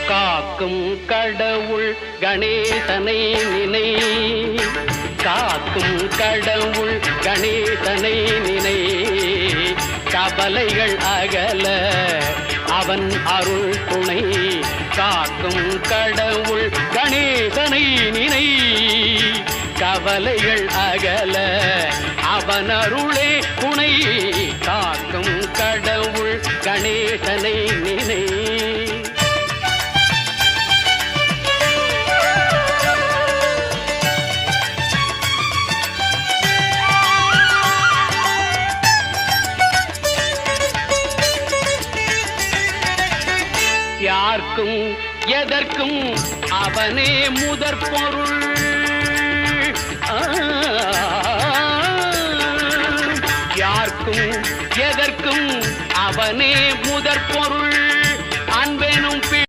காக்கும் கடவுள் கணேசனை நினை, காக்கும் கடவுள் கணேசனை நினை, கவலைகள் அகல அவன் அருள் துணை. காக்கும் கடவுள் கணேசனை நினை, கவலைகள் அகல அவன் அருளே துணை. காக்கும் கடவுள் கணேசனை நினை. யார்க்கும் எதற்கும் அவனே முதற் பொருள்.